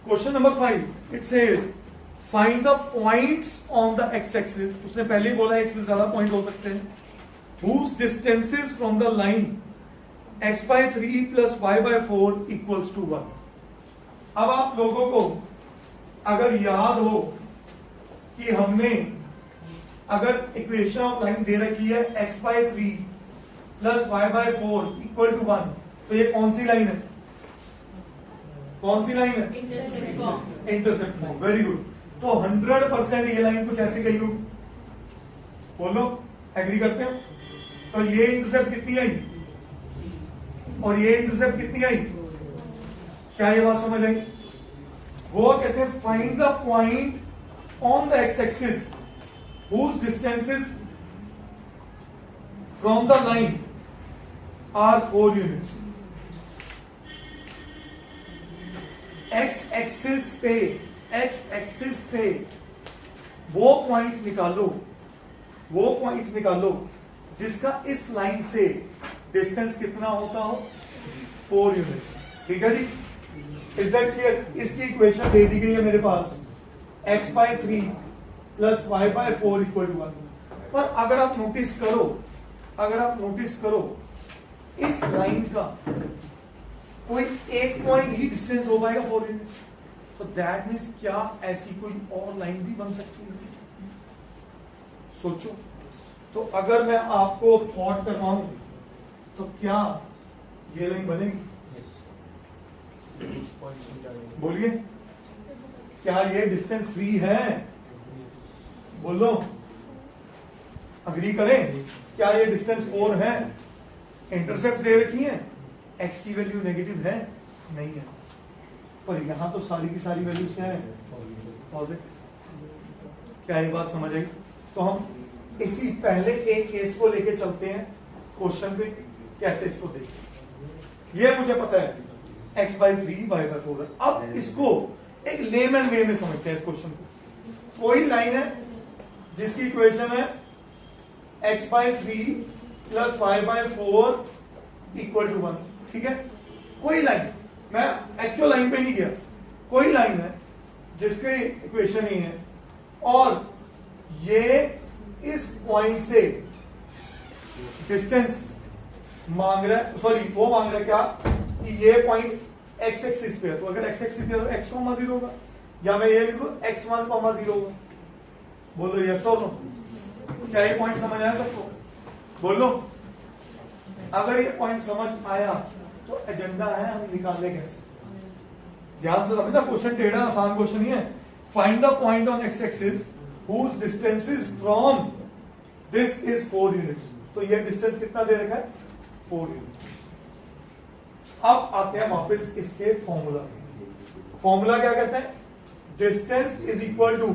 Question number 5 it says find the points on the x axis. उसने पहले ही बोला एक से ज्यादा पॉइंट हो सकते हैं। whose distances from the line x by 3 plus y by 4 equals to 1। अब आप लोगों को अगर याद हो कि हमने अगर इक्वेशन ऑफ लाइन दे रखी है x by 3 plus y by 4 equal to 1, तो ये कौन सी लाइन है? कौन सी लाइन है? Intercept form. Very good. तो 100% ये लाइन कुछ ऐसी गई हो, बोलो एग्री करते हो? तो ये इंटरसेप्ट कितनी आई और ये इंटरसेप्ट कितनी आई? क्या ये बात समझ आई? वो कहते हैं find the point on the x axis whose distances from the line are 4 units। X axis पे वो पॉइंट्स निकालो जिसका इस लाइन से डिस्टेंस कितना होता हो? 4 यूनिट्स। ठीक है जी, इज दैट क्लियर? इसकी इक्वेशन दे दी गई है मेरे पास x by 3 plus y by 4 equal to 1। पर अगर आप नोटिस करो इस लाइन का कोई एक पॉइंट ही डिस्टेंस हो पाएगा 4 यूनिट, तो दैट मीन्स क्या ऐसी कोई और लाइन भी बन सकती है? सोचो। तो अगर मैं आपको थॉट करवाऊं तो क्या ये लाइन बनेगी? बोलिए, क्या ये डिस्टेंस फ्री है? बोलो, अग्री करें। क्या ये डिस्टेंस 4 है? इंटरसेप्ट दे रखी है, एक्स की वैल्यू नेगेटिव है? नहीं है। पर यहां तो सारी की सारी वैल्यूज क्या है? पॉजिटिव। क्या ये बात समझ आई? तो हम इसी पहले एक केस को लेके चलते हैं क्वेश्चन पे, कैसे इसको देखते। ये मुझे पता है x by 3 y by 4 है। अब इसको एक लेमन वे में समझते हैं इस क्वेश्चन को। कोई लाइन है जिसकी इक्वेशन है x by 3 plus y by 4 equal to 1। ठीक है, कोई लाइन, मैं एक्चुअल लाइन पे नहीं गया, कोई लाइन है जिसकी इक्वेशन ही है और ये इस पॉइंट से डिस्टेंस मांग रहा है, सॉरी वो मांग रहा है क्या कि ये पॉइंट एक्स एक्सिस पे है। तो अगर एक्स एक्सिस पे है तो x, 0 होगा, या मैं ये लिखूं x1, 0 होगा। बोलो यस और नो। क्या ये पॉइंट समझ आया सबको? बोलो, अगर ये पॉइंट समझ आया तो एजेंडा है हम निकालने कैसे। ध्यान से समझना, क्वेश्चन टेढ़ा आसान क्वेश्चन ही है। Find the point on x axis whose distances from this is 4 units। तो ये डिस्टेंस कितना दे रखा है? 4 यूनिट्स। अब आते हैं वापस इसके फॉर्मूला। फॉर्मूला क्या कहते हैं? Distance is equal to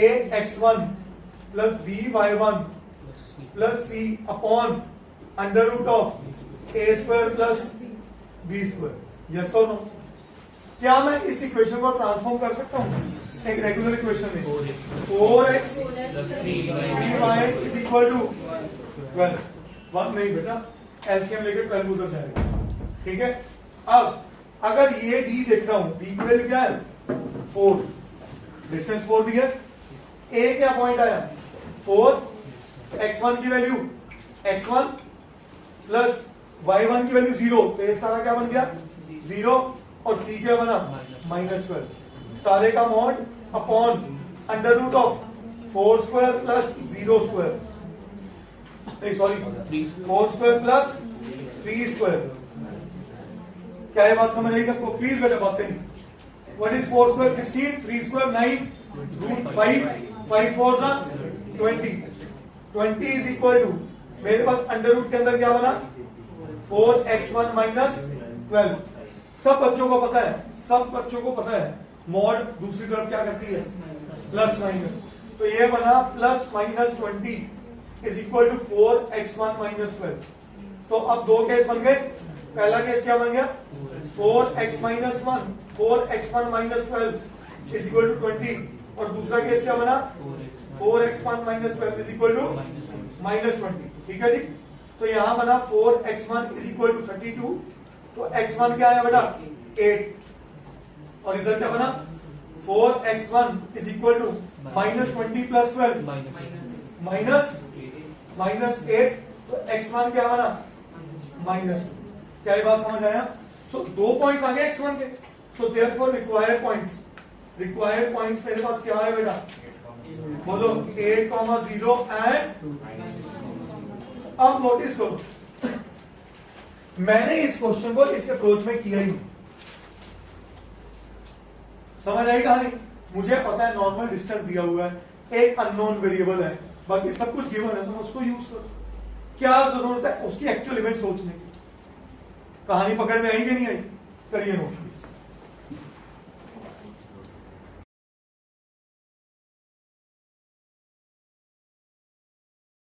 a x1 plus b y1 plus c upon under root of a square plus b square. Yes और नो? क्या मैं इस इक्वेशन को ट्रांसफॉर्म कर सकता हूं एक रेगुलर इक्वेशन में? 4x 3y is equal to 12। 1 नहीं बेटा, एलसीएम लेकर 12 उधर जाएगा। ठीक है, अब अगर ये d देख रहा हूं, d की वैल्यू क्या है? 4, डिस्टेंस 4 दिया, a क्या पॉइंट आया? 4, x1 की वैल्यू x1 प्लस y1 की वैल्यू 0, तो ये सारा क्या बन गया? 0, और c क्या बना? -12। सारे का mod upon under root of 4 square plus 0 square, नहीं सॉरी 4 स्क्वायर प्लस 3 स्क्वायर। क्या ये बात समझ आई सबको? प्लीज बेटा बातें नहीं। What is 4 square? 16, 3 square 9, root 5, 5 4 20। 20 is equal to, मेरे पास अंडर रूट के अंदर क्या बना? 4x1 minus 12। सब बच्चों को पता है मॉड दूसरी तरफ क्या करती है? Plus minus. तो ये बना plus minus 20 is equal to 4x1 minus 12। तो अब दो केस बन गए। पहला केस क्या बन गया? 4x minus 1, 4x1 minus 12 is equal to 20, और दूसरा केस क्या बना? 4x1 minus 12 is equal to minus 20। ठीक है जी, तो यहां बना 4x1 इज इक्वल टू 32। तो x1 क्या है बेटा? 8, और इधर क्या बना 4x1 is equal to -20 plus 12 minus 8, तो x1 क्या बना -2। क्या ये बात समझ आया? सो 2 पॉइंट्स आ गए x1 के, सो देयरफॉर रिक्वायर्ड पॉइंट्स मेरे पास क्या है बेटा, बोलो 8,0 एंड। अब नोटिस करो, मैंने इस क्वेश्चन को इस अप्रोच में किया ही, समझ आई कहानी? मुझे पता है नॉर्मल डिस्टेंस दिया हुआ है, एक अननोन वेरिएबल है, बाकी सब कुछ गिवन है, तो मैं उसको यूज करो। क्या जरूरत है उसकी एक्चुअल इमेज सोचने की? कहानी पकड़ में आई कि नहीं आई? करिए नोट।